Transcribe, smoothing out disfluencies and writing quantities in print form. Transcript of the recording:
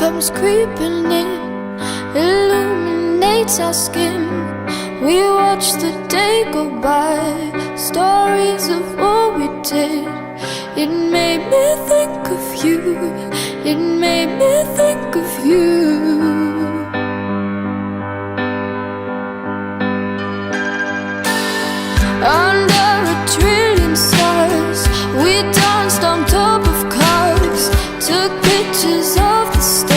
comes creeping in, illuminates our skin. We watch the day go by, stories of what we did. It made me think of you, it made me think of you. Under a trillion stars, we danced on top of cars, took pictures of the stars.